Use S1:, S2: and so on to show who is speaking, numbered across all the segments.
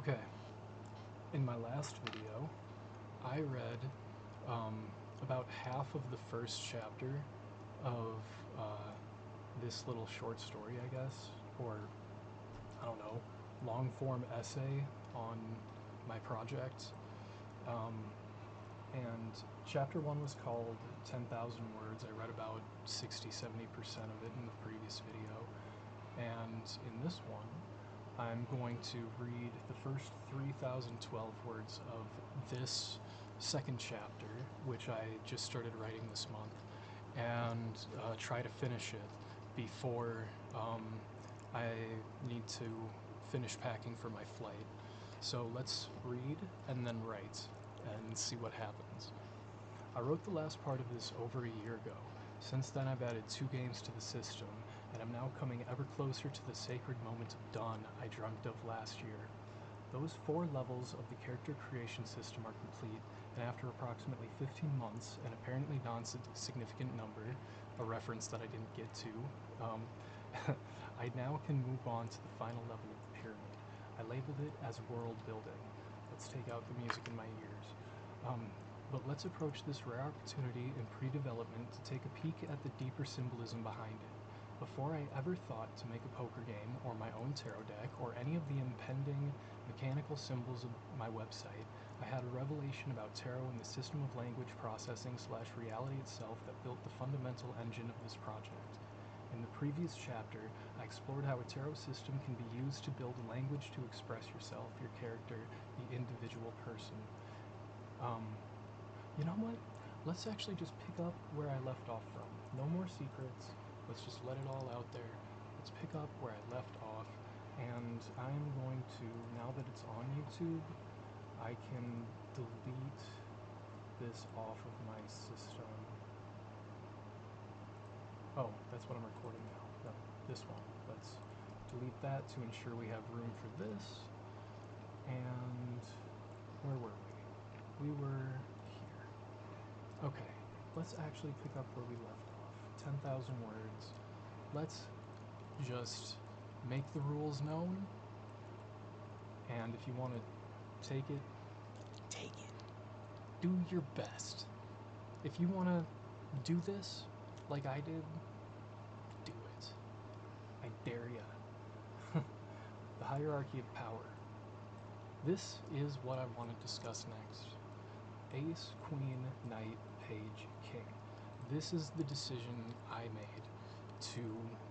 S1: Okay, in my last video, I read about half of the first chapter of this little short story, I guess, or I don't know, long form essay on my project. And chapter 1 was called 10,000 Words. I read about 60-70% of it in the previous video. And in this one, I'm going to read the first 3,012 words of this second chapter, which I just started writing this month, and try to finish it before I need to finish packing for my flight. So let's read and then write and see what happens. I wrote the last part of this over a year ago. Since then, I've added 2 games to the system, and I'm now coming ever closer to the sacred moment of dawn I dreamt of last year. Those 4 levels of the character creation system are complete, and after approximately 15 months, an apparently non-significant number, a reference that I didn't get to, I now can move on to the final level of the pyramid. I labeled it as world building. Let's take out the music in my ears. But let's approach this rare opportunity in pre-development to take a peek at the deeper symbolism behind it. Before I ever thought to make a poker game or my own tarot deck or any of the impending mechanical symbols of my website, I had a revelation about tarot and the system of language processing / reality itself that built the fundamental engine of this project. In the previous chapter, I explored how a tarot system can be used to build a language to express yourself, your character, the individual person. You know what? Let's actually just pick up where I left off from. No more secrets. Let's just let it all out there. Let's pick up where I left off. And I'm going to, now that it's on YouTube, I can delete this off of my system. Oh, that's what I'm recording now. No, this one. Let's delete that to ensure we have room for this. And where were we? We were here. Okay, let's actually pick up where we left off. 10,000 words. Let's just make the rules known. And if you want to take it, take it. Do your best. If you want to do this like I did, do it. I dare ya. The hierarchy of power. This is what I want to discuss next. Ace, Queen, Knight, Page, King. This is the decision I made to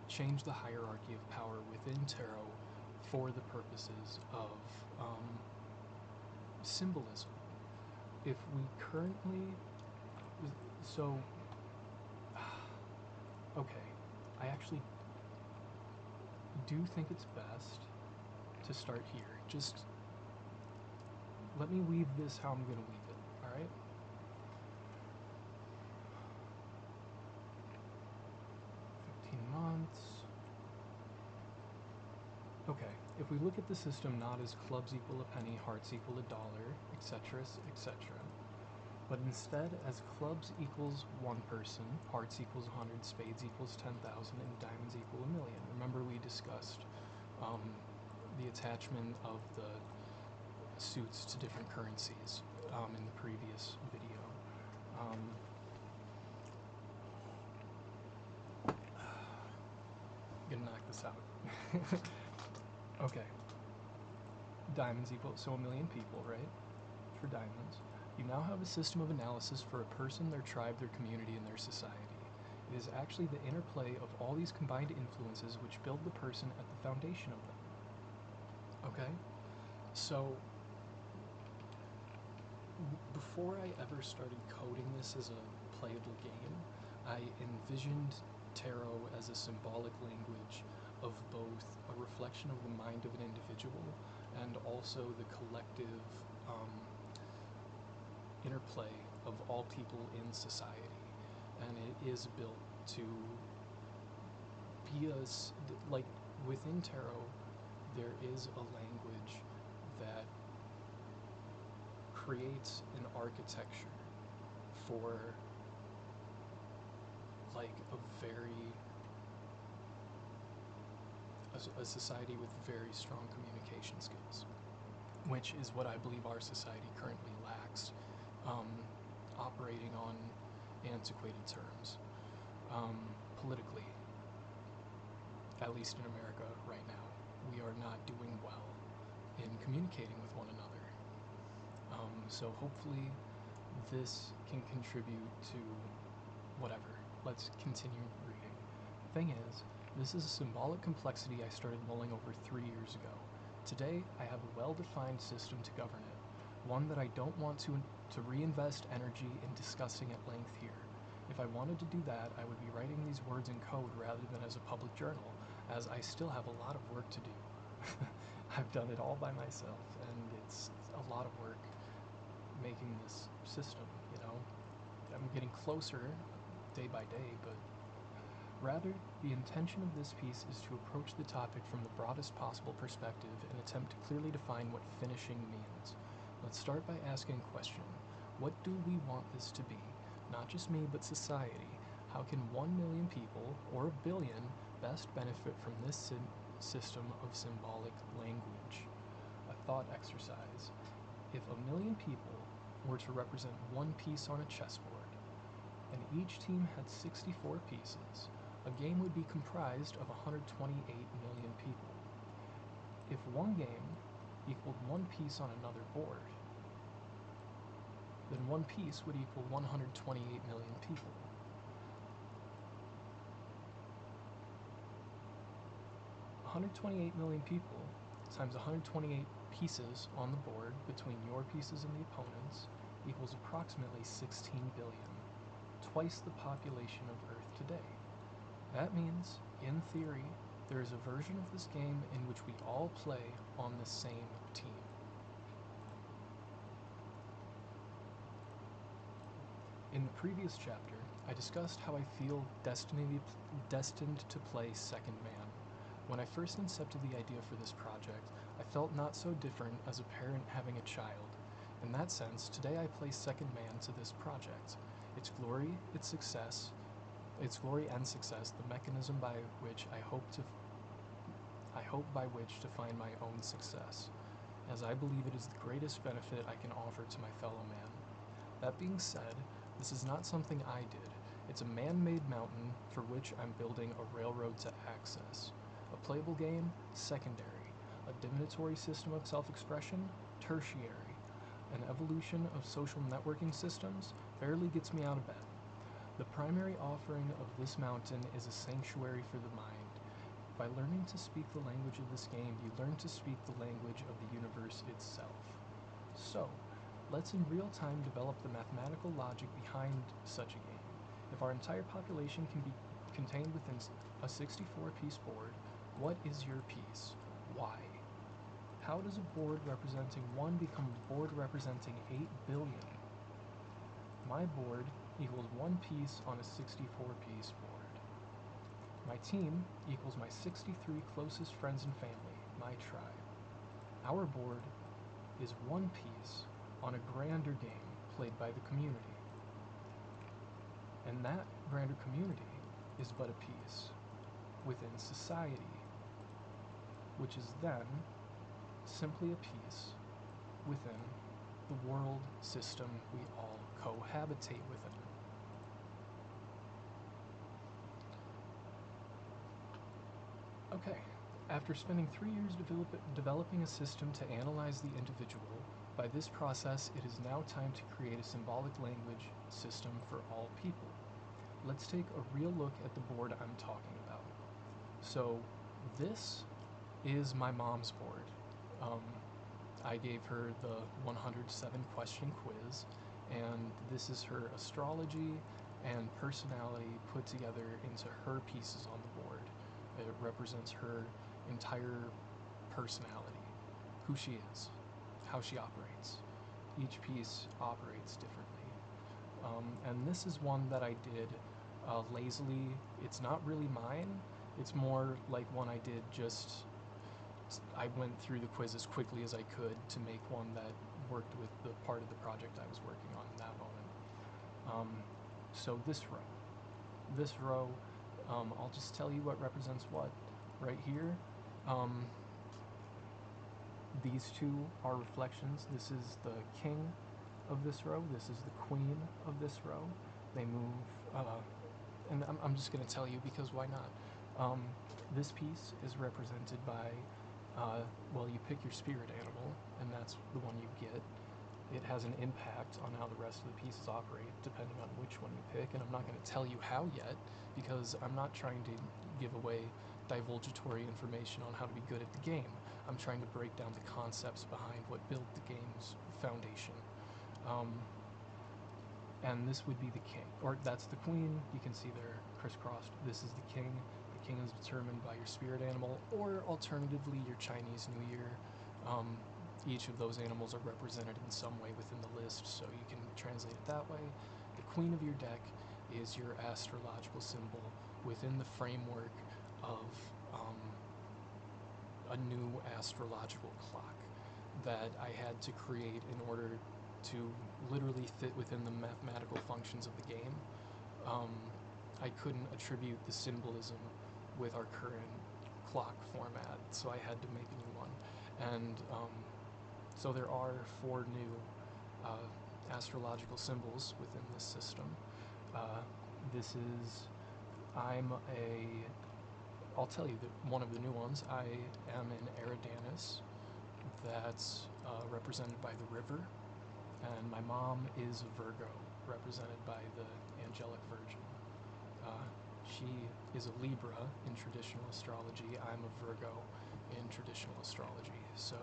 S1: change the hierarchy of power within tarot for the purposes of symbolism. If we currently... So... Okay, I actually do think it's best to start here. Just let me weave this how I'm going to weave it, alright? Months. Okay, if we look at the system not as clubs equal a penny, hearts equal $1, etc., etc., but instead as clubs equals 1 person, hearts equals 100, spades equals 10,000, and diamonds equal 1,000,000. Remember we discussed the attachment of the suits to different currencies in the previous video. Gonna knock this out. Okay. Diamonds equal, so 1,000,000 people, right? For diamonds. You now have a system of analysis for a person, their tribe, their community, and their society. It is actually the interplay of all these combined influences which build the person at the foundation of them. Okay? So, before I ever started coding this as a playable game, I envisioned tarot as a symbolic language of both a reflection of the mind of an individual and also the collective interplay of all people in society. And it is built to be like within tarot, there is a language that creates an architecture for like a society with very strong communication skills. which is what I believe our society currently lacks, um, operating on antiquated terms. Politically, at least in America right now, we are not doing well in communicating with one another. So hopefully this can contribute to whatever. Let's continue reading. The thing is, this is a symbolic complexity I started mulling over 3 years ago. Today, I have a well-defined system to govern it, one that I don't want to reinvest energy in discussing at length here. If I wanted to do that, I would be writing these words in code rather than as a public journal, as I still have a lot of work to do. I've done it all by myself, and it's a lot of work making this system, you know? I'm getting closer day by day, but rather, the intention of this piece is to approach the topic from the broadest possible perspective and attempt to clearly define what finishing means. Let's start by asking a question. What do we want this to be? Not just me, but society. How can 1 million people, or a billion, best benefit from this system of symbolic language? A thought exercise. If 1 million people were to represent one piece on a chessboard, and each team had 64 pieces, a game would be comprised of 128 million people. If one game equaled one piece on another board, then one piece would equal 128 million people. $128 million people times 128 pieces on the board between your pieces and the opponent's equals approximately 16 billion, twice the population of Earth today. That means, in theory, there is a version of this game in which we all play on the same team. In the previous chapter, I discussed how I feel destined to play Second Man. When I first incepted the idea for this project, I felt not so different as a parent having a child. In that sense, today I play Second Man to this project. Its glory, its glory and success, the mechanism by which I hope by which to find my own success, as I believe it is the greatest benefit I can offer to my fellow man. That being said, this is not something I did. It's a man-made mountain for which I'm building a railroad to access. A playable game, secondary. A divinatory system of self-expression, tertiary. An evolution of social networking systems barely gets me out of bed. The primary offering of this mountain is a sanctuary for the mind. By learning to speak the language of this game, you learn to speak the language of the universe itself. So, let's in real time develop the mathematical logic behind such a game. If our entire population can be contained within a 64-piece board, what is your piece? Why? How does a board representing 1 become a board representing 8 billion? My board equals 1 piece on a 64-piece board. My team equals my 63 closest friends and family, my tribe. Our board is 1 piece on a grander game played by the community. And that grander community is but a piece within society, which is then simply a piece within the world system we all cohabitate within. Okay, after spending 3 years developing a system to analyze the individual, by this process it is now time to create a symbolic language system for all people. Let's take a real look at the board I'm talking about. So this is my mom's board. I gave her the 107 question quiz, and this is her astrology and personality put together into her pieces on the board. It represents her entire personality, who she is, how she operates. Each piece operates differently. And this is one that I did lazily. It's not really mine. It's more like one I did I went through the quiz as quickly as I could to make one that worked with the part of the project I was working on in that moment. So this row, I'll just tell you what represents what. Right here, These two are reflections. This is the king of this row. This is the queen of this row. They move, and I'm just going to tell you because why not? This piece is represented by, well, you pick your spirit animal, and that's the one you get. It has an impact on how the rest of the pieces operate, depending on which one you pick, and I'm not going to tell you how yet, because I'm not trying to give away divulgatory information on how to be good at the game. I'm trying to break down the concepts behind what built the game's foundation. And this would be the king, or that's the queen. You can see they're crisscrossed. This is the king. The king is determined by your spirit animal, or alternatively your Chinese New Year. Each of those animals are represented in some way within the list, so you can translate it that way. The queen of your deck is your astrological symbol within the framework of a new astrological clock that I had to create in order to literally fit within the mathematical functions of the game. I couldn't attribute the symbolism with our current clock format, so I had to make a new one. And so there are 4 new astrological symbols within this system. I'll tell you that one of the new ones, I am an Eridanus that's represented by the river, and my mom is a Virgo, represented by the angelic virgin. She is a Libra in traditional astrology. I'm a Virgo in traditional astrology. So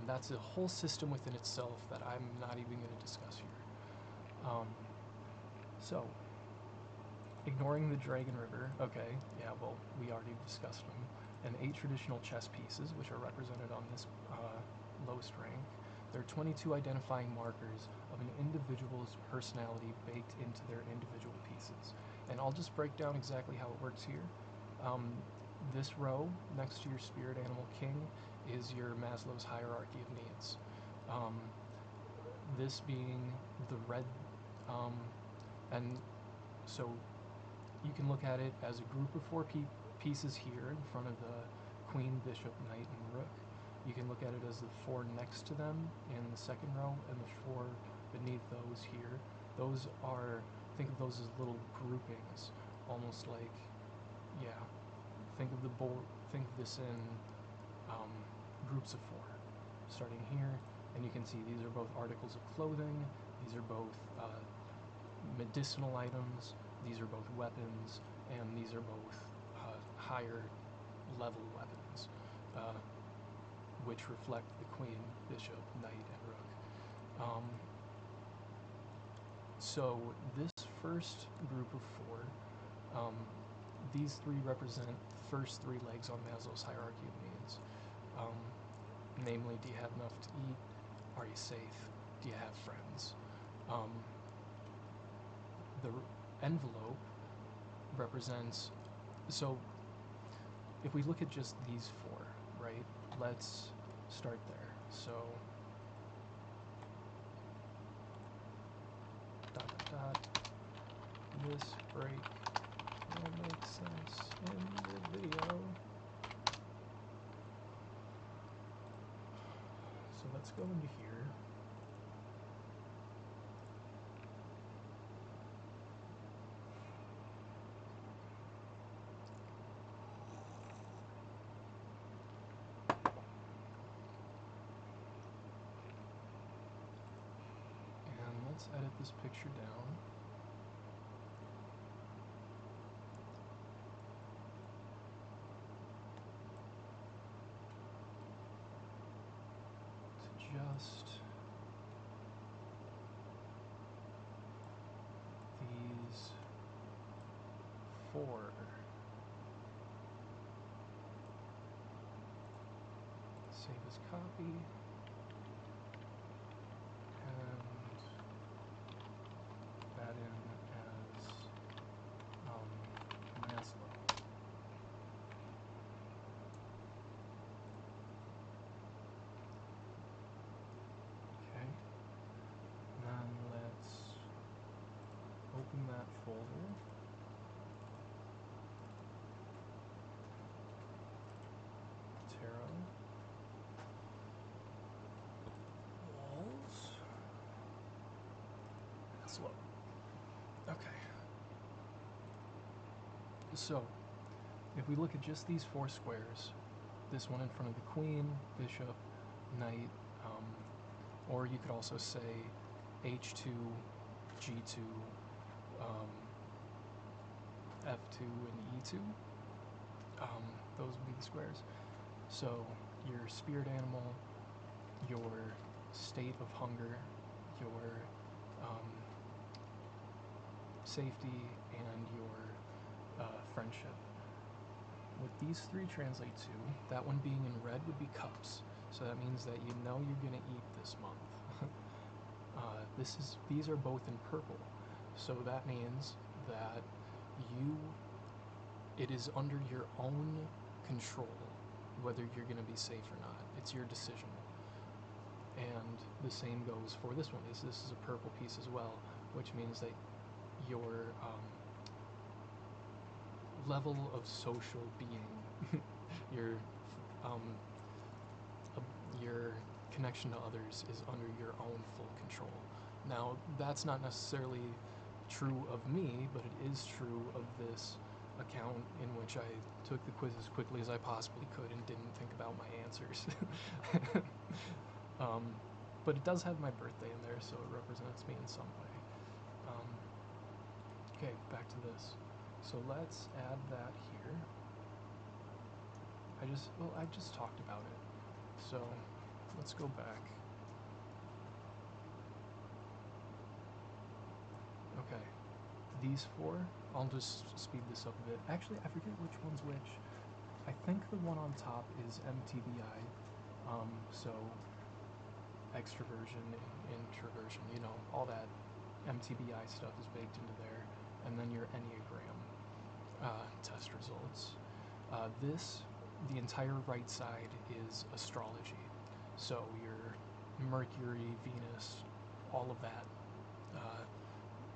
S1: that's a whole system within itself that I'm not even going to discuss here. So, ignoring the Dragon River, okay, yeah, well, we already discussed them, and 8 traditional chess pieces, which are represented on this lowest rank. There are 22 identifying markers of an individual's personality baked into their individual pieces. And I'll just break down exactly how it works here. This row, next to your spirit animal king, is your Maslow's hierarchy of needs. This being the red, and so you can look at it as a group of 4 pieces here in front of the queen, bishop, knight, and rook. You can look at it as the 4 next to them in the second row, and the 4 beneath those here. Those are, think of those as little groupings, almost like, yeah, think of this in groups of 4, starting here, and you can see these are both articles of clothing, these are both medicinal items, these are both weapons, and these are both higher level weapons, which reflect the queen, bishop, knight, and rook. So this first group of 4, these 3 represent the first 3 legs on Maslow's hierarchy of needs. Namely, do you have enough to eat? Are you safe? Do you have friends? The envelope represents, so if we look at just these 4, right, let's start there. So this break will make sense in the video. So let's go into here. And let's edit this picture down. Just these 4. Save as copy, and that in as Maslow. Okay, then let's open that folder. Tarot. slow. Okay. So, if we look at just these 4 squares, this one in front of the queen, bishop, knight, or you could also say h2, g2, f2, and e2. Those would be the squares. So your spirit animal, your state of hunger, your safety, and your friendship. What these 3 translate to, that one being in red would be cups. So that means that you know you're gonna eat this month. These are both in purple. So that means that it is under your own control whether you're gonna be safe or not. It's your decision. And the same goes for this one. This is a purple piece as well, which means that your level of social being, your connection to others is under your own full control. Now, that's not necessarily true of me, but it is true of this account in which I took the quiz as quickly as I possibly could and didn't think about my answers. But it does have my birthday in there, so it represents me in some way. Okay, back to this. So let's add that here. I just talked about it. So let's go back. Okay, these 4, I'll just speed this up a bit. Actually, I forget which one's which. I think the one on top is MTBI, so extroversion, introversion, all that MTBI stuff is baked into there, and then your Enneagram test results. The entire right side is astrology, so your Mercury, Venus, all of that,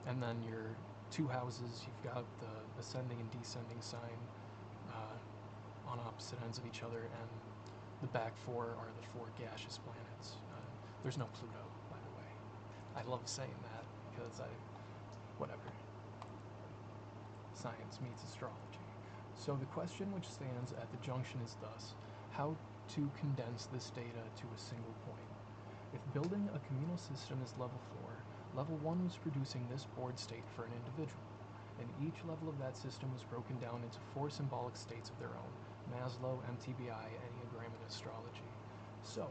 S1: and then your 2 houses, you've got the ascending and descending sign on opposite ends of each other, and the back 4 are the 4 gaseous planets. There's no Pluto, by the way. I love saying that because whatever. Science meets astrology. So the question which stands at the junction is thus: how to condense this data to a single point? If building a communal system is level 4, level 1 was producing this board state for an individual, and each level of that system was broken down into 4 symbolic states of their own: Maslow, MTBI, Enneagram, and astrology. So,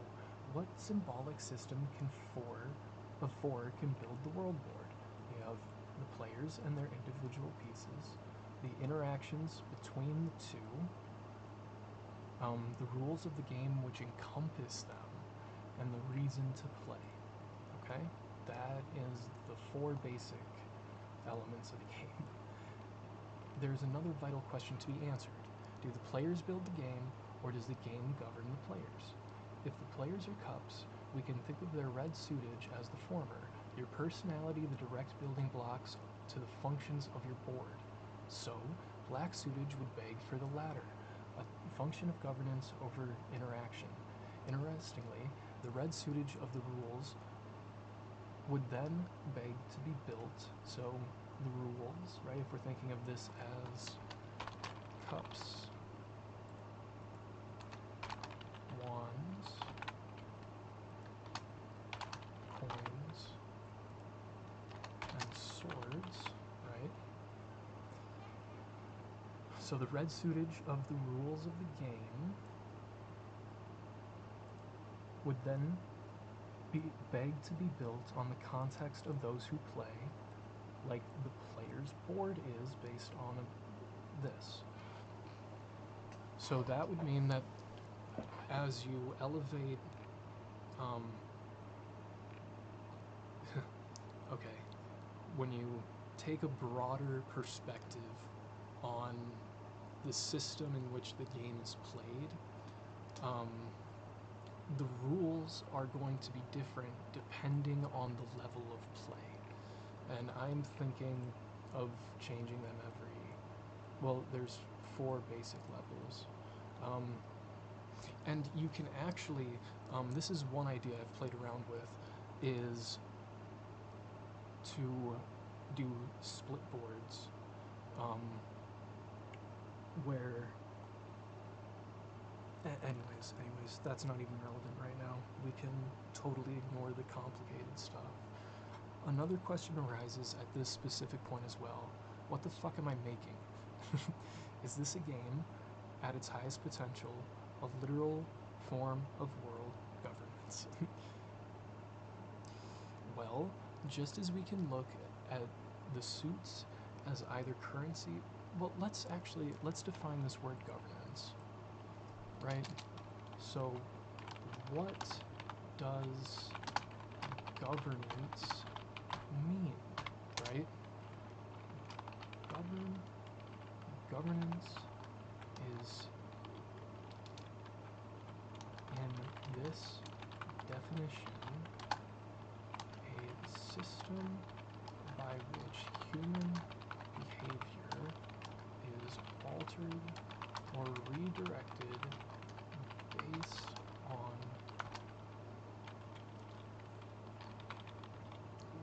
S1: what symbolic system of 4 can build the world board? You have the players and their individual pieces, the interactions between the 2, the rules of the game which encompass them, and the reason to play. Okay? That is the 4 basic elements of the game. There's another vital question to be answered. Do the players build the game, or does the game govern the players? If the players are cups, we can think of their red suitage as the former, your personality the direct building blocks to the functions of your board. So, black suitage would beg for the latter, a function of governance over interaction. Interestingly, the red suitage of the rules would then beg to be built, so the rules, right, if we're thinking of this as cups, wands, coins, and swords, right? So the red suitage of the rules of the game would then beg to be built on the context of those who play, like the player's board is based on this. So that would mean that as you elevate, okay, when you take a broader perspective on the system in which the game is played, the rules are going to be different depending on the level of play. And I'm thinking of changing them there's 4 basic levels. And you can actually, this is one idea I've played around with, is to do split boards, where anyways, that's not even relevant right now. We can totally ignore the complicated stuff. Another question arises at this specific point as well. What the fuck am I making? Is this a game, at its highest potential, a literal form of world governance? Well, just as we can look at the suits as either currency, well, let's define this word governance, right? So, what does governance mean, right? Governance is, in this definition, a system by which human behavior is altered or redirected based on,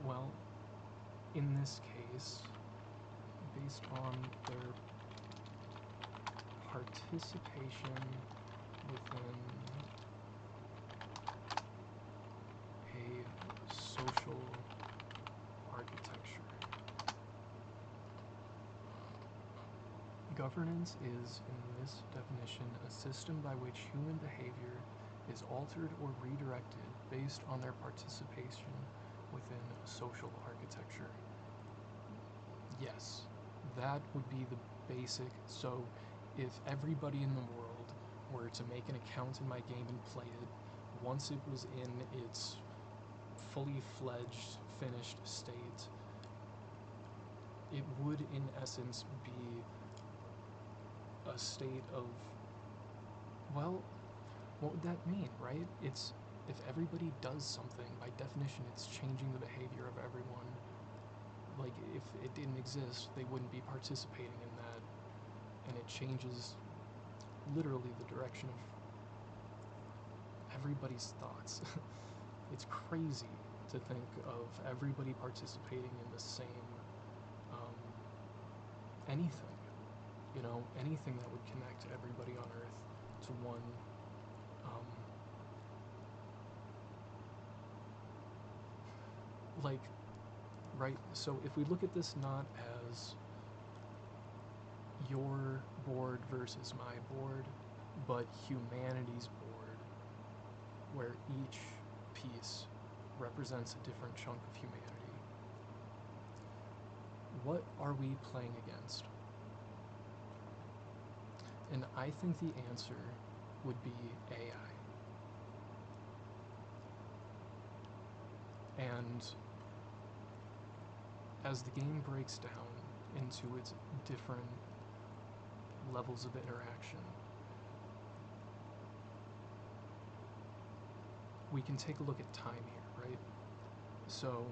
S1: well, in this case, based on their participation within a social architecture. Governance is, in this definition, a system by which human behavior is altered or redirected based on their participation within a social architecture. Yes, that would be the basic. So if everybody in the world were to make an account in my game and play it, once it was in its fully fledged, finished state, it would in essence be a state of, well, what would that mean, right? It's, if everybody does something, by definition it's changing the behavior of everyone. Like, if it didn't exist, they wouldn't be participating in that, and it changes literally the direction of everybody's thoughts. It's crazy to think of everybody participating in the same anything, you know, anything that would connect everybody on Earth to one like, right? So if we look at this not as your board versus my board, but humanity's board, where each piece represents a different chunk of humanity, what are we playing against? And I think the answer would be AI. And as the game breaks down into its different levels of interaction, we can take a look at time here, right? So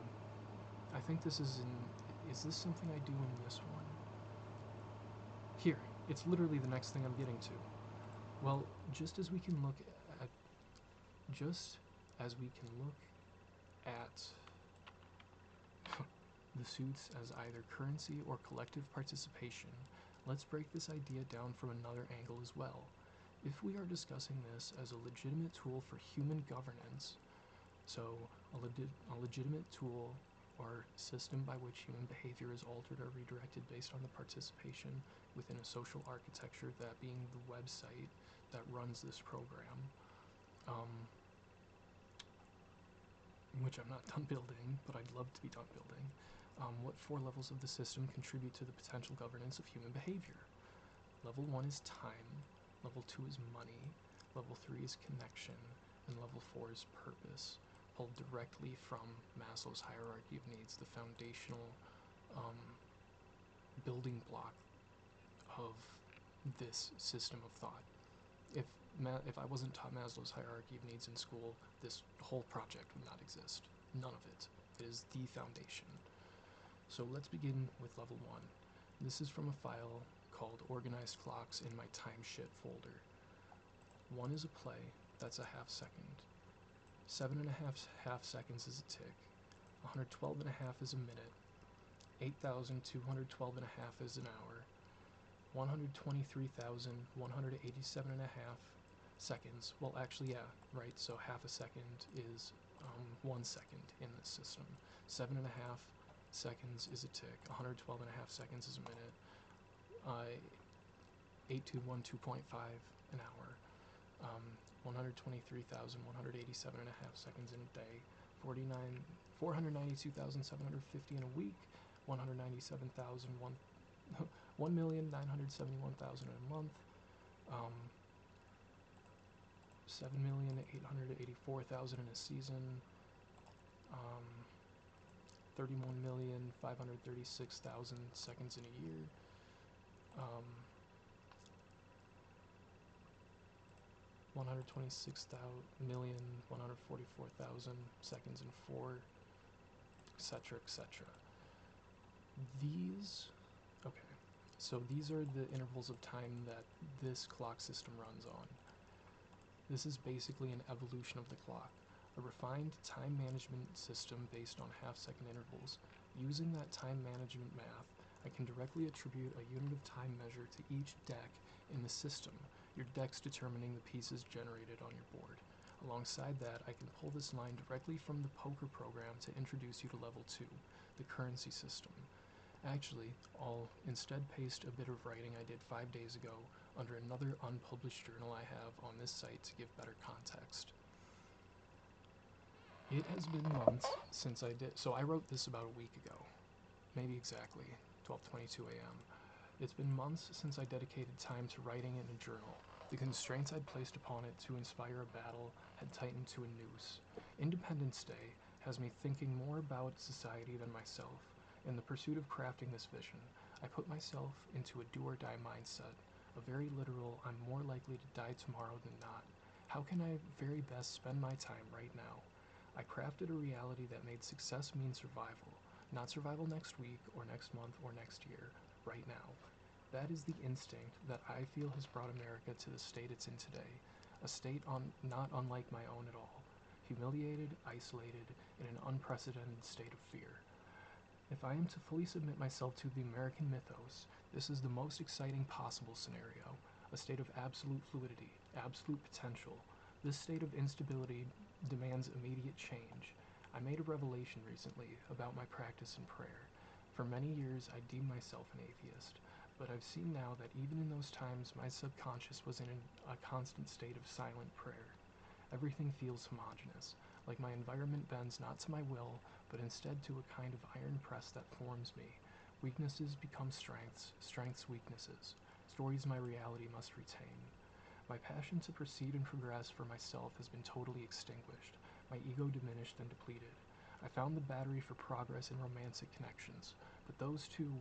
S1: I think this is this something I do in this one? Here, it's literally the next thing I'm getting to. Well, just as we can look at the suits as either currency or collective participation, let's break this idea down from another angle as well. If we are discussing this as a legitimate tool for human governance, so a legitimate tool or system by which human behavior is altered or redirected based on the participation within a social architecture, that being the website that runs this program, which I'm not done building, but I'd love to be done building. What 4 levels of the system contribute to the potential governance of human behavior? Level 1 is time, level 2 is money, level 3 is connection, and level 4 is purpose, pulled directly from Maslow's hierarchy of needs, the foundational building block of this system of thought. If I wasn't taught Maslow's hierarchy of needs in school, this whole project would not exist. None of it. It is the foundation. So let's begin with level 1. This is from a file called Organized Clocks in my time shit folder. 1 is a play, that's a half second. 7.5 half seconds is a tick. 112 and a half is a minute, 8,212 and a half is an hour, 123,187 and a half seconds. Well, actually, yeah, right. So half a second is 1 second in this system. 7.5 seconds is a tick. 112 and a half seconds is a minute. 8212.5 an hour. 123,187 and a half seconds in a day. 492,750 in a week. 1,971,000 in a month. 7,884,000 in a season. 31,536,000 seconds in a year. 126,144,000 seconds in 4, etc., etc. So these are the intervals of time that this clock system runs on. This is basically an evolution of the clock, a refined time management system based on half-second intervals. Using that time management math, I can directly attribute a unit of time measure to each deck in the system, your decks determining the pieces generated on your board. Alongside that, I can pull this line directly from the poker program to introduce you to level 2, the currency system. Actually, I'll instead paste a bit of writing I did 5 days ago under another unpublished journal I have on this site to give better context. It has been months since so I wrote this about a week ago, maybe exactly, 12:22 a.m. It's been months since I dedicated time to writing in a journal. The constraints I'd placed upon it to inspire a battle had tightened to a noose. Independence Day has me thinking more about society than myself. In the pursuit of crafting this vision, I put myself into a do-or-die mindset, a very literal I'm more likely to die tomorrow than not. How can I very best spend my time right now? I crafted a reality that made success mean survival, not survival next week or next month or next year, right now. That is the instinct that I feel has brought America to the state it's in today, a state not unlike my own at all, humiliated, isolated, in an unprecedented state of fear. If I am to fully submit myself to the American mythos, this is the most exciting possible scenario, a state of absolute fluidity, absolute potential. This state of instability demands immediate change. I made a revelation recently about my practice in prayer. For many years, I deemed myself an atheist, but I've seen now that even in those times, my subconscious was in a constant state of silent prayer. Everything feels homogeneous, like my environment bends not to my will, but instead to a kind of iron press that forms me. Weaknesses become strengths, strengths weaknesses, stories my reality must retain. My passion to proceed and progress for myself has been totally extinguished, my ego diminished and depleted. I found the battery for progress in romantic connections, but those two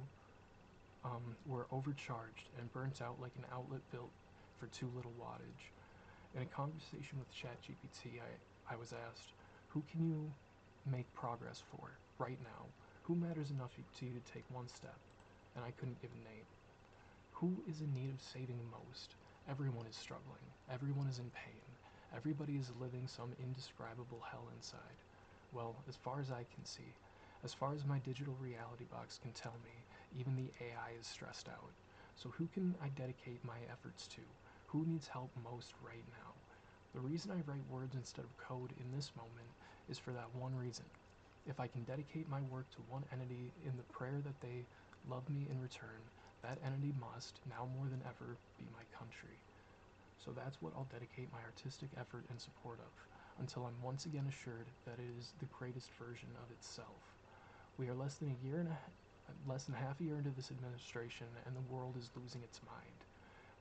S1: were overcharged and burnt out like an outlet built for too little wattage. In a conversation with ChatGPT, I was asked, who can you make progress for right now? Who matters enough to you to take one step? And I couldn't give a name. Who is in need of saving the most? Everyone is struggling. Everyone is in pain. Everybody is living some indescribable hell inside. Well, as far as I can see, as far as my digital reality box can tell me, even the AI is stressed out. So who can I dedicate my efforts to? Who needs help most right now? The reason I write words instead of code in this moment is for that one reason. If I can dedicate my work to one entity in the prayer that they love me in return, that entity must, now more than ever, be my country. So that's what I'll dedicate my artistic effort in support of, until I'm once again assured that it is the greatest version of itself. We are less than half a year into this administration, and the world is losing its mind.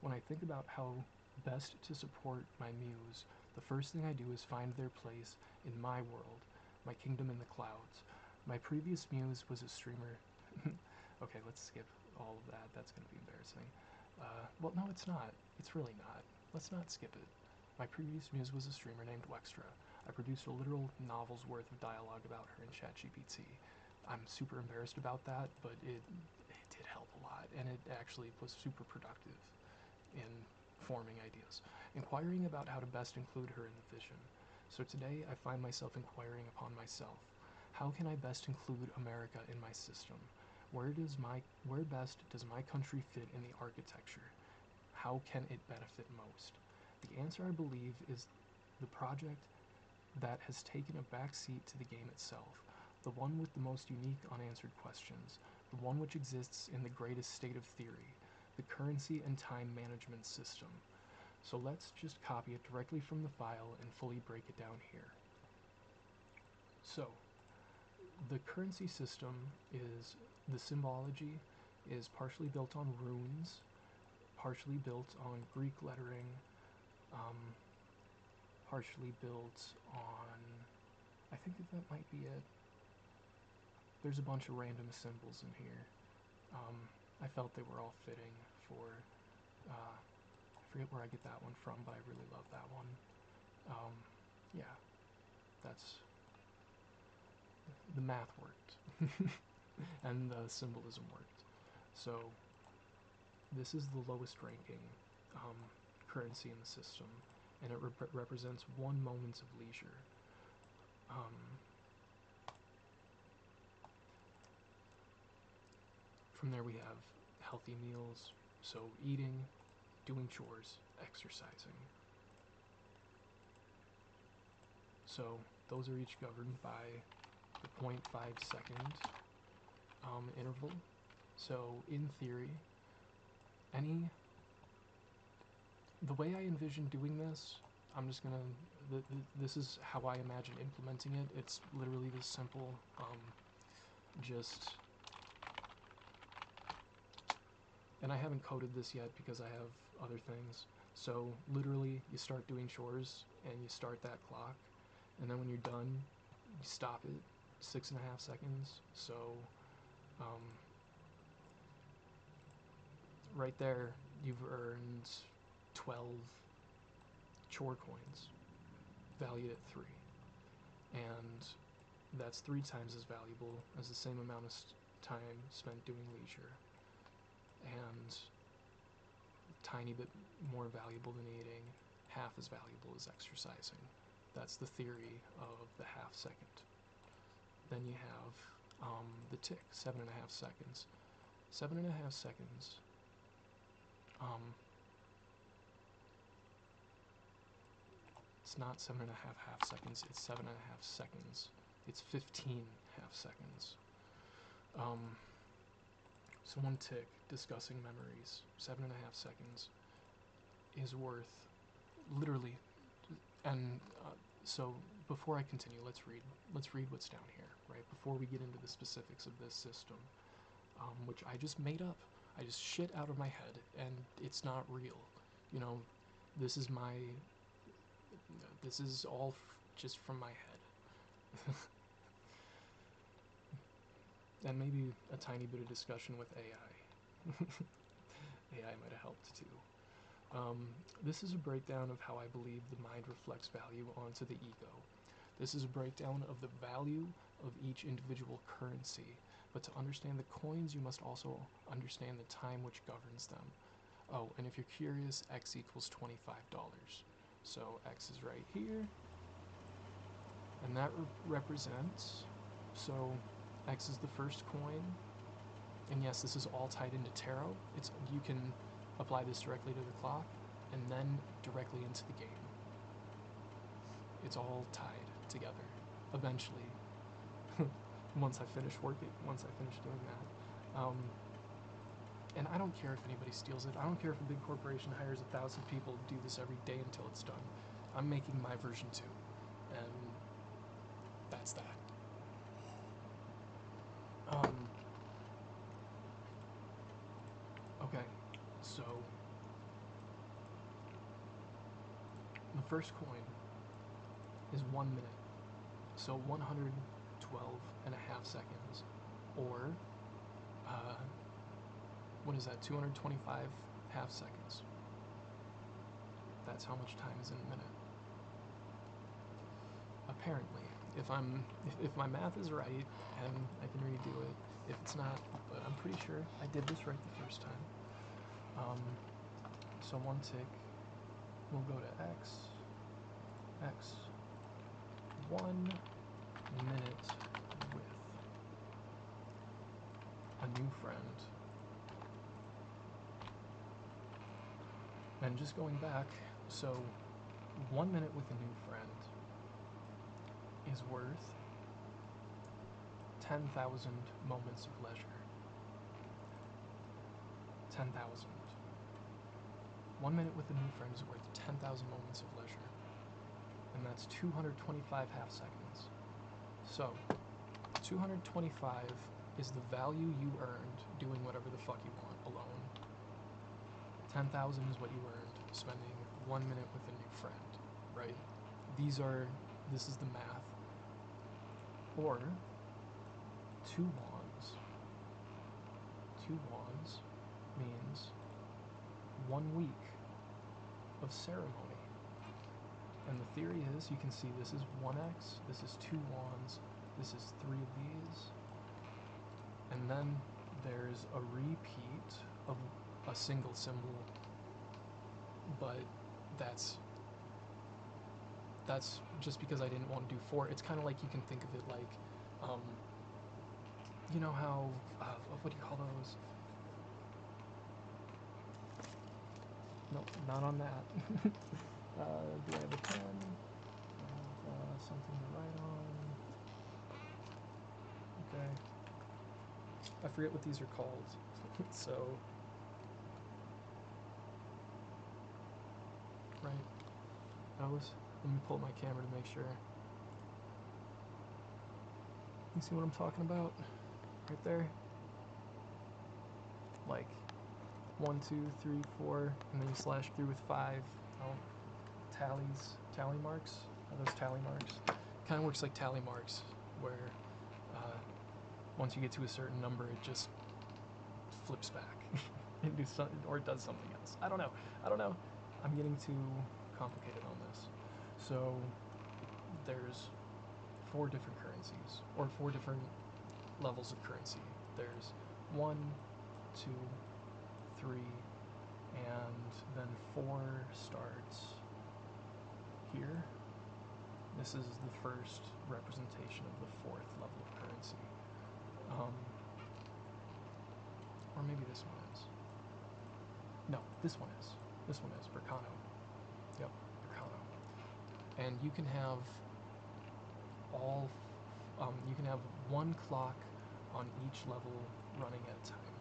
S1: When I think about how best to support my muse, the first thing I do is find their place in my world, my kingdom in the clouds. My previous muse was a streamer. Okay, let's skip all of that. That's going to be embarrassing. Well, no, it's not. It's really not. Let's not skip it. My previous muse was a streamer named Wextra. I produced a literal novel's worth of dialogue about her in ChatGPT. I'm super embarrassed about that, but it did help a lot, and it actually was super productive in forming ideas, inquiring about how to best include her in the vision. So today I find myself inquiring upon myself. How can I best include America in my system? Where best does my country fit in the architecture? How can it benefit most? The answer, I believe, is the project that has taken a back seat to the game itself, the one with the most unique unanswered questions, the one which exists in the greatest state of theory, the currency and time management system. So let's just copy it directly from the file and fully break it down here. So, the currency system is, the symbology is partially built on runes, partially built on Greek lettering, partially built on, I think that might be it. There's a bunch of random symbols in here. I felt they were all fitting for, I forget where I get that one from, but I really love that one. Yeah, that's, the math worked, and the symbolism worked. So, this is the lowest ranking currency in the system, and it represents 1 moment of leisure. From there we have healthy meals, so eating, doing chores, exercising. So those are each governed by the 0.5 second interval. So in theory, the way I envision doing this, I'm just gonna, this is how I imagine implementing it. It's literally this simple, and I haven't coded this yet because I have other things. So literally, you start doing chores and you start that clock, and then when you're done, you stop it 6.5 seconds. So right there, you've earned 12 chore coins, valued at 3, and that's 3 times as valuable as the same amount of time spent doing leisure, and a tiny bit more valuable than eating, half as valuable as exercising. That's the theory of the half second. Then you have the tick, 7.5 seconds. 7.5 seconds. It's not 7.5 half seconds, it's 7.5 seconds. It's 15 half seconds. So 1 tick, discussing memories, 7.5 seconds, is worth, literally, and so before I continue, let's read what's down here, right? Before we get into the specifics of this system, which I just made up. I just shit out of my head, and it's not real. You know, this is all just from my head. And maybe a tiny bit of discussion with AI. AI might have helped too. This is a breakdown of how I believe the mind reflects value onto the ego. This is a breakdown of the value of each individual currency, but to understand the coins, you must also understand the time which governs them. Oh, and if you're curious, X equals $25. So X is right here, and that represents, so X is the first coin, and yes, this is all tied into tarot. You can apply this directly to the clock, and then directly into the game. It's all tied together, eventually, once I finish doing that. And I don't care if anybody steals it. I don't care if a big corporation hires 1,000 people to do this every day until it's done. I'm making my version too, and that's that. Okay, so the first coin is 1 minute, so 112.5 seconds, or what is that, 225 half seconds. That's how much time is in a minute. Apparently, if my math is right, and I can redo it, if it's not, but I'm pretty sure I did this right the first time. So 1 tick, we'll go to X, 1 minute, new friend. And just going back, so 1 minute with a new friend is worth 10,000 moments of leisure. 10,000. 1 minute with a new friend is worth 10,000 moments of leisure. And that's 225 half seconds. So, 225 is the value you earned doing whatever the fuck you want alone. 10,000 is what you earned spending 1 minute with a new friend, right? This is the math. Or, 2 wands. 2 wands means 1 week of ceremony. And the theory is, you can see this is 1x, this is 2 wands, this is 3 of these. And then there's a repeat of a single symbol, but that's just because I didn't want to do 4. It's kind of like, you can think of it like, you know how, what do you call those? Nope, not on that. Do I have a pen? I have something to write on. Okay. I forget what these are called. So, right. Let me pull up my camera to make sure. You see what I'm talking about? Right there? Like 1, 2, 3, 4, and then you slash through with 5. Tally marks? Are those tally marks? Kind of works like tally marks, where once you get to a certain number, it just flips back and or it does something else. I don't know. I'm getting too complicated on this. So there's 4 different currencies, or 4 different levels of currency. There's 1, 2, 3, and then 4 starts here. This is the first representation of the 4th level of currency. Or maybe this one is. No, this one is. This one is Berkano. Yep, Berkano. And you can have you can have 1 clock on each level running at a time,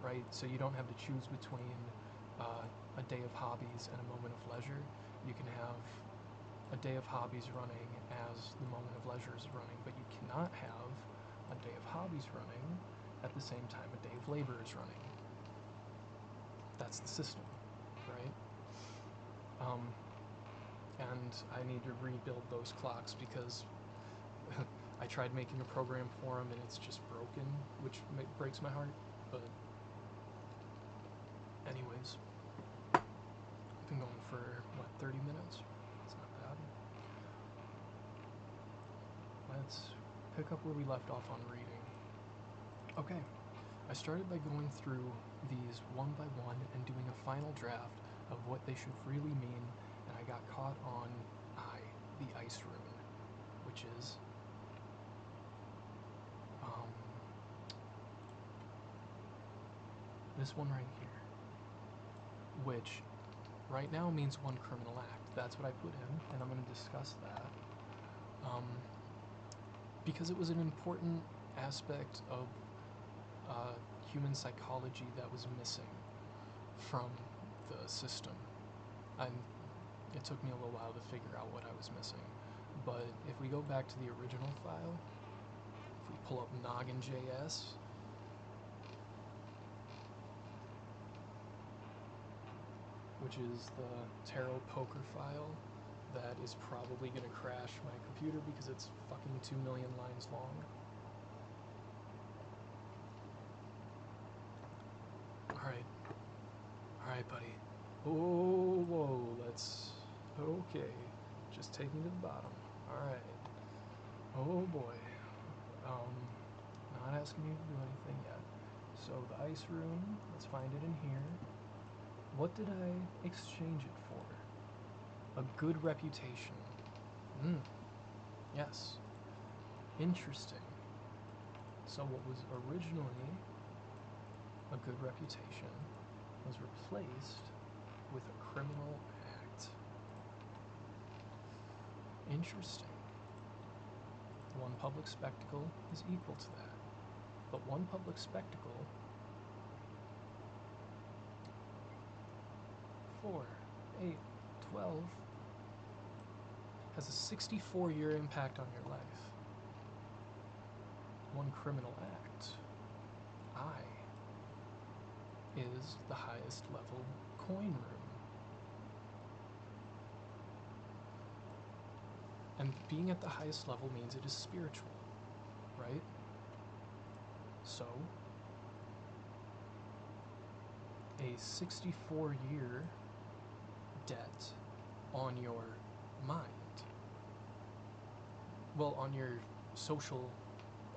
S1: right? So you don't have to choose between a day of hobbies and a moment of leisure. You can have a day of hobbies running as the moment of leisure is running, but you cannot have a day of hobbies running at the same time a day of labor is running. That's the system, right? And I need to rebuild those clocks because I tried making a program for them and it's just broken, which breaks my heart. But anyways, I've been going for, 30 minutes? It's not bad. Let's pick up where we left off on reading. Okay, I started by going through these one by one and doing a final draft of what they should really mean, and I got caught on the ice rune, which is this one right here, which right now means 1 criminal act. That's what I put in, and I'm going to discuss that because it was an important aspect of human psychology that was missing from the system. And it took me a little while to figure out what I was missing. But if we go back to the original file, if we pull up Noggin.js, which is the tarot poker file that is probably going to crash my computer because it's fucking 2 million lines long. Alright, buddy. Oh, whoa, okay. Just take me to the bottom. Alright. Oh boy. Not asking you to do anything yet. So the ice rune, let's find it in here. What did I exchange it for? A good reputation. Yes. Interesting. So what was originally a good reputation was replaced with a criminal act. Interesting. One public spectacle is equal to that. But one public spectacle, 4, 8, 12, has a 64-year impact on your life. One criminal act, I, is the highest level coin room. And being at the highest level means it is spiritual, right? So, a 64-year debt on your mind, well, on your social,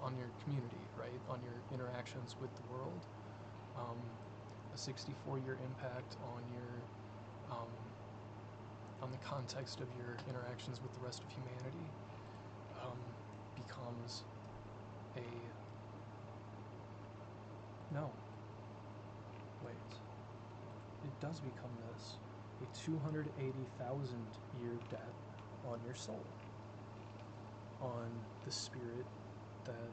S1: on your community, right? On your interactions with the world, a 64-year impact on your, on the context of your interactions with the rest of humanity, becomes a, no, wait, it does become this, a 280,000 year debt on your soul, on the spirit that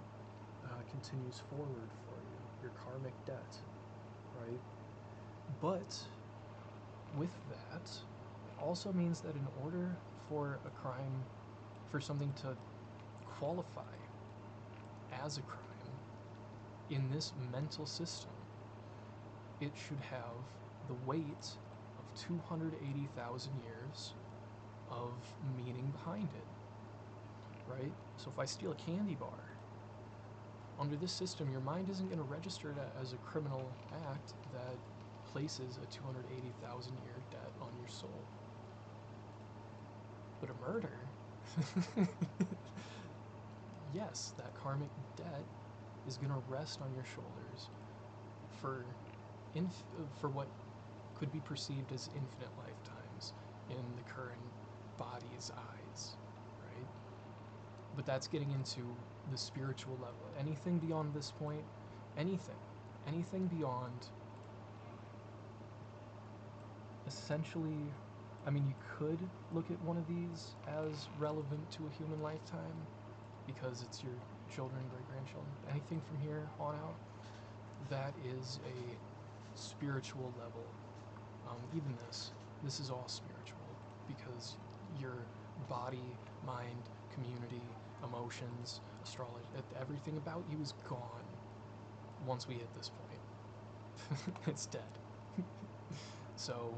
S1: continues forward for you, your karmic debt, right? But with that, it also means that in order for a crime, for something to qualify as a crime in this mental system, it should have the weight of 280,000 years of meaning behind it, right? So if I steal a candy bar, under this system, your mind isn't going to register it as a criminal act that places a 280,000 year debt on your soul. But a murder, yes, that karmic debt is going to rest on your shoulders for what could be perceived as infinite lifetimes in the current body's eyes, right? But that's getting into the spiritual level. Anything beyond this point, anything beyond, essentially, I mean, you could look at one of these as relevant to a human lifetime because it's your children and great-grandchildren. Anything from here on out, that is a spiritual level. Even this is all spiritual because your body, mind, community, emotions, astrology, everything about you is gone once we hit this point. It's dead. So,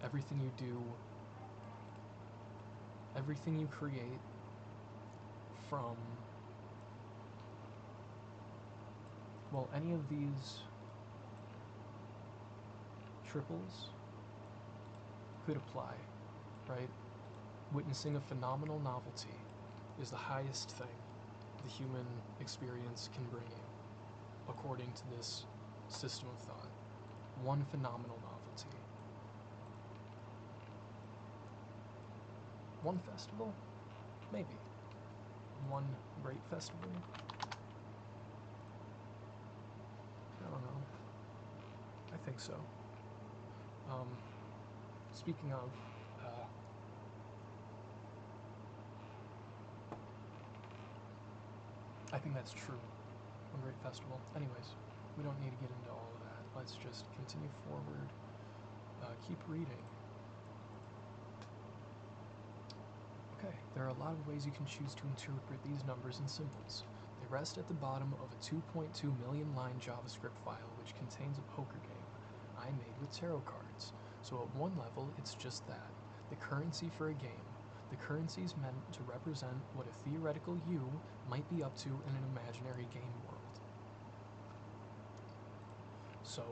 S1: everything you do, everything you create from, well, any of these triples could apply, right? Witnessing a phenomenal novelty is the highest thing the human experience can bring you, according to this system of thought. One phenomenal novelty. One festival? Maybe. One great festival? I don't know. I think so. Speaking of, I think that's true. One great festival. Anyways, we don't need to get into all of that. Let's just continue forward. Keep reading. Okay, there are a lot of ways you can choose to interpret these numbers and symbols. They rest at the bottom of a 2.2 million line JavaScript file which contains a poker game I made with tarot cards. So at one level, it's just that, the currency for a game. The currency is meant to represent what a theoretical you might be up to in an imaginary game world. So,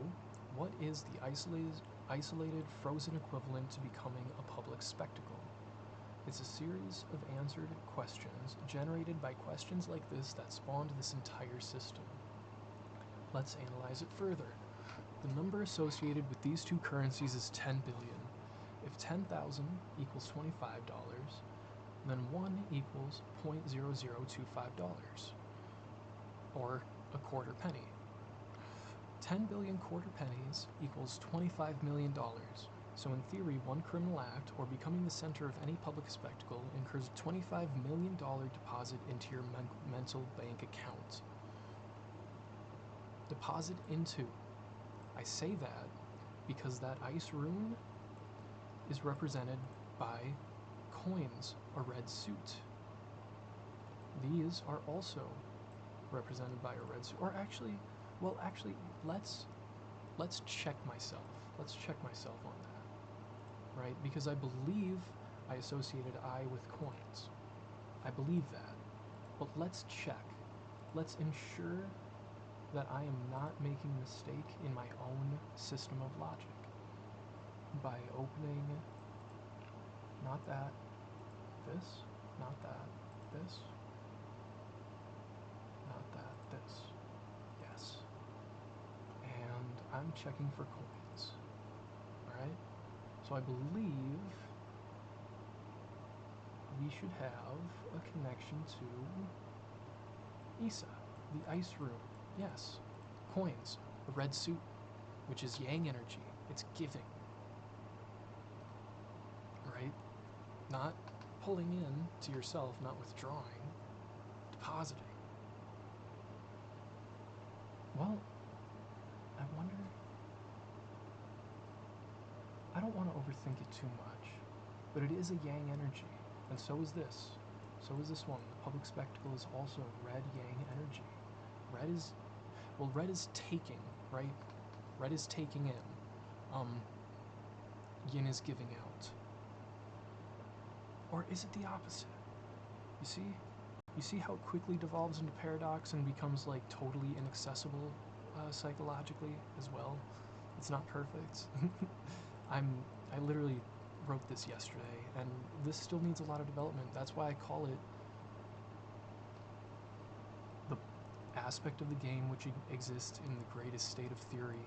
S1: what is the isolated, frozen equivalent to becoming a public spectacle? It's a series of answered questions generated by questions like this that spawned this entire system. Let's analyze it further. The number associated with these two currencies is 10 billion. If 10,000 equals $25, then 1 equals $0.0025, or a quarter penny. 10 billion quarter pennies equals $25 million. So in theory, one criminal act or becoming the center of any public spectacle incurs a $25 million deposit into your mental bank account. Deposit into. I say that because that ice rune is represented by coins, a red suit. These are also represented by a red suit. Or actually, let's check myself. Let's check myself on that, right? Because I believe I associated I with coins. I believe that. But let's check. Let's ensure that I am not making a mistake in my own system of logic by opening not that, this, not that, this, not that, this. Yes. And I'm checking for coins. Alright? So I believe we should have a connection to Isa, the ice rune. Yes. Coins. A red suit, which is yang energy. It's giving. Right? Not pulling in to yourself, not withdrawing. Depositing. Well, I wonder... I don't want to overthink it too much, but it is a yang energy, and so is this. So is this one. The public spectacle is also red yang energy. Red is taking, right? Red is taking in. Yin is giving out. Or is it the opposite? You see how it quickly devolves into paradox and becomes like totally inaccessible psychologically as well? It's not perfect. I literally wrote this yesterday, and this still needs a lot of development. That's why I call it the aspect of the game which exists in the greatest state of theory.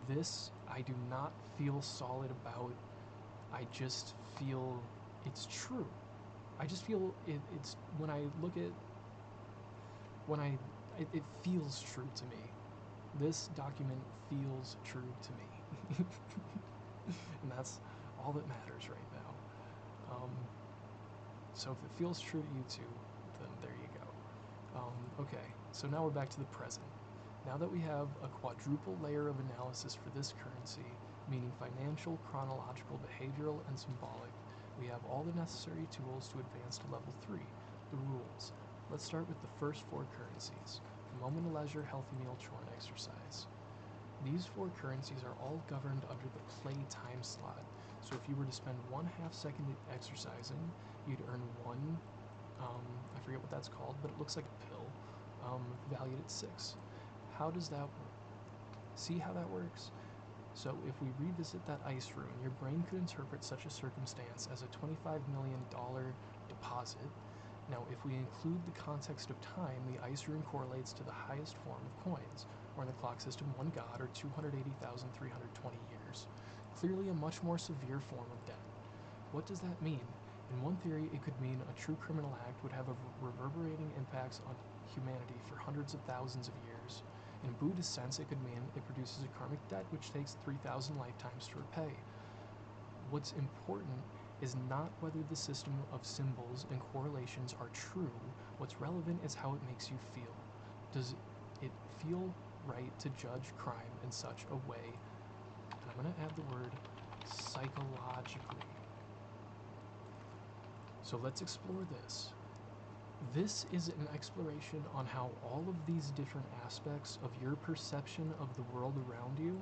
S1: This I do not feel solid about. I just feel it's true. I just feel it's when I look at it feels true to me. This document feels true to me. And that's all that matters right now. So if it feels true to you too, then there you go. Okay, so now we're back to the present. Now that we have a quadruple layer of analysis for this currency, meaning financial, chronological, behavioral, and symbolic, we have all the necessary tools to advance to level 3, the rules. Let's start with the first 4 currencies: moment of leisure, healthy meal, chore, and exercise. These 4 currencies are all governed under the play time slot. So if you were to spend 1/2 second exercising, you'd earn 1, I forget what that's called, but it looks like a pill, valued at 6. How does that work? See how that works? So if we revisit that ice rune, your brain could interpret such a circumstance as a $25 million deposit. Now, if we include the context of time, the ice rune correlates to the highest form of coins, or in the clock system, 1 god, or 280,320 years. Clearly a much more severe form of debt. What does that mean? In one theory, it could mean a true criminal act would have a reverberating impacts on humanity for hundreds of thousands of years. In a Buddhist sense, it could mean it produces a karmic debt which takes 3,000 lifetimes to repay. What's important is not whether the system of symbols and correlations are true. What's relevant is how it makes you feel. Does it feel right to judge crime in such a way? And I'm going to add the word psychologically. So let's explore this. This is an exploration on how all of these different aspects of your perception of the world around you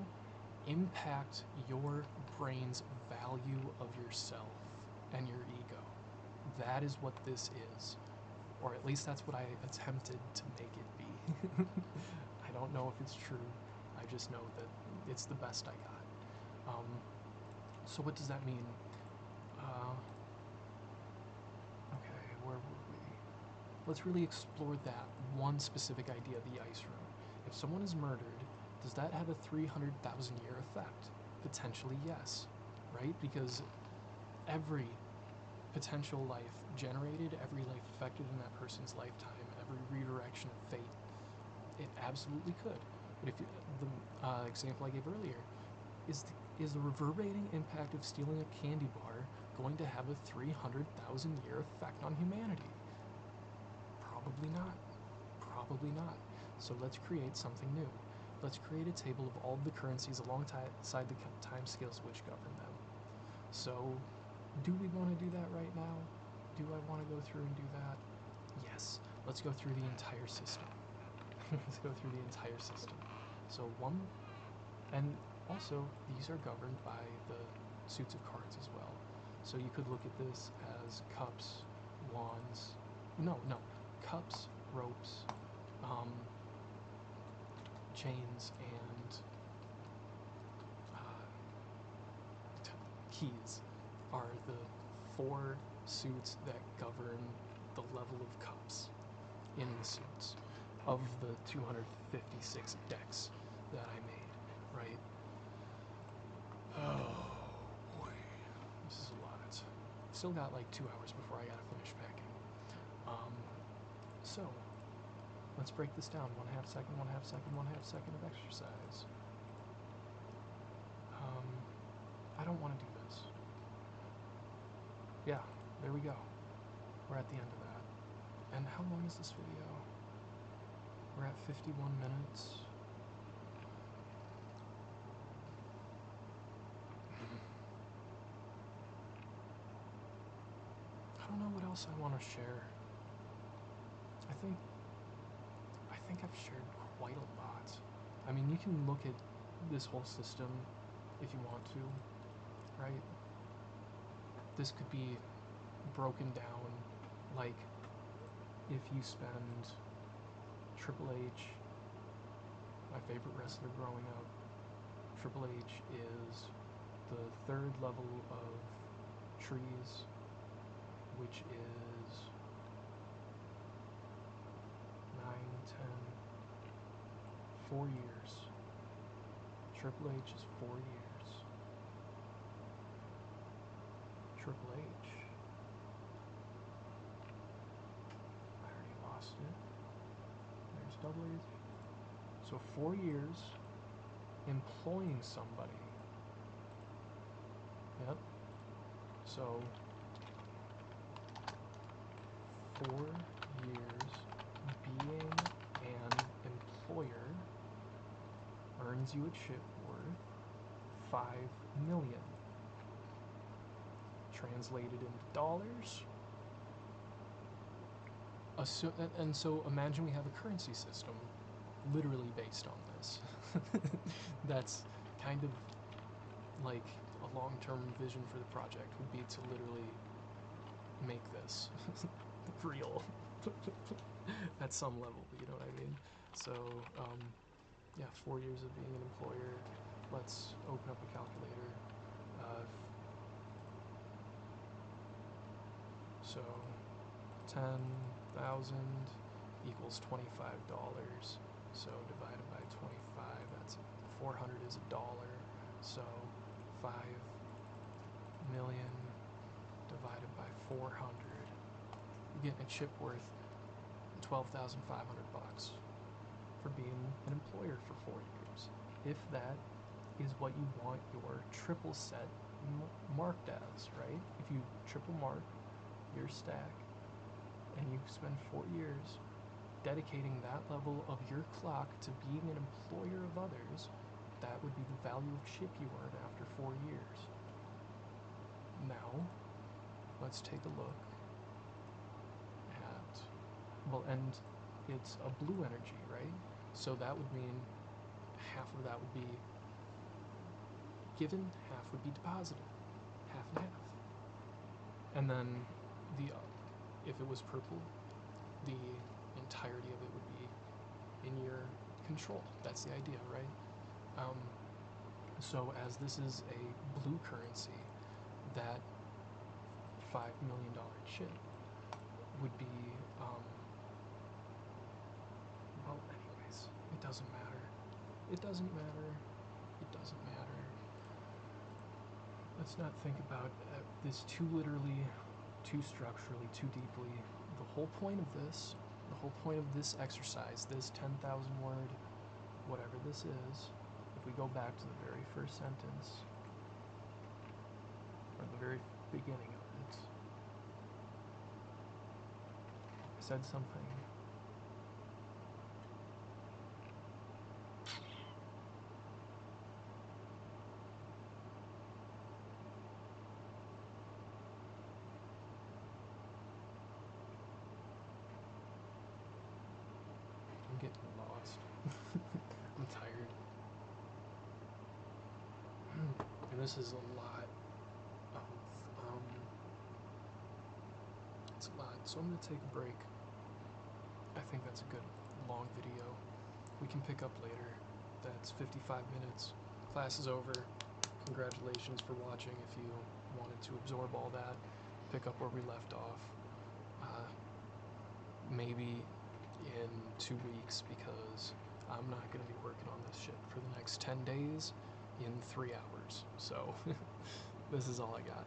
S1: impact your brain's value of yourself and your ego. That is what this is. Or at least that's what I attempted to make it be. I don't know if it's true. I just know that it's the best I got. So what does that mean? Okay, where were we? Let's really explore that one specific idea, the ice rune. If someone is murdered, does that have a 300,000 year effect? Potentially yes, right? Because every potential life generated, every life affected in that person's lifetime, every redirection of fate, it absolutely could. But if you, the example I gave earlier, is the reverberating impact of stealing a candy bar going to have a 300,000 year effect on humanity? Probably not. Probably not. So let's create something new. Let's create a table of all the currencies alongside the time scales which govern them. So, do we want to do that right now? Do I want to go through and do that? Yes. Let's go through the entire system. Let's go through the entire system. So and also these are governed by the suits of cards as well. So you could look at this as cups, wands, cups, ropes, chains, and keys are the 4 suits that govern the level of cups in the suits of the 256 decks that I made, right? Oh boy, this is a lot. Still got like 2 hours before I gotta finish packing. So let's break this down. 1/2 second, 1/2 second, 1/2 second of exercise. I don't want to do this. Yeah, there we go. We're at the end of that. And how long is this video? We're at 51 minutes. I don't know what else I want to share. I think I've shared quite a lot. I mean, you can look at this whole system if you want to, right? This could be broken down like if you spend Triple H, my favorite wrestler growing up. Triple H is the 3rd level of trees, which is 9, 10, 4 years. Triple H is 4 years. Triple H, I already lost it. There's Double H. So 4 years employing somebody. Yep. So 4 years being an employer earns you a chip worth 5 million. Translated into dollars. And so imagine we have a currency system literally based on this. That's kind of like a long-term vision for the project would be to literally make this real at some level, you know what I mean? So yeah, 4 years of being an employer. Let's open up a calculator. So 10,000 equals $25. So divided by 25, that's 400 is $1. So 5 million divided by 400, you're getting a chip worth 12,500 bucks for being an employer for 4 years. If that is what you want your triple set marked as, right? If you triple mark your stack and you spend 4 years dedicating that level of your clock to being an employer of others, that would be the value of chip you earn after 4 years. Now, let's take a look at, well, and it's a blue energy, right? So that would mean half of that would be given, half would be deposited, half and half. And then if it was purple, the entirety of it would be in your control. That's the idea, right? So as this is a blue currency, that $5 million chip would be, well, anyways, it doesn't matter. It doesn't matter. It doesn't matter. Let's not think about this too literally, too structurally, too deeply. The whole point of this exercise, this 10,000 word whatever this is, if we go back to the very first sentence, or the very beginning of it, I said something. I'm getting lost. I'm tired. And this is a lot of, it's a lot. So I'm gonna take a break. I think that's a good long video. We can pick up later. That's 55 minutes. Class is over. Congratulations for watching. If you wanted to absorb all that, pick up where we left off. Maybe in 2 weeks, because I'm not going to be working on this shit for the next 10 days in 3 hours. So this is all I got.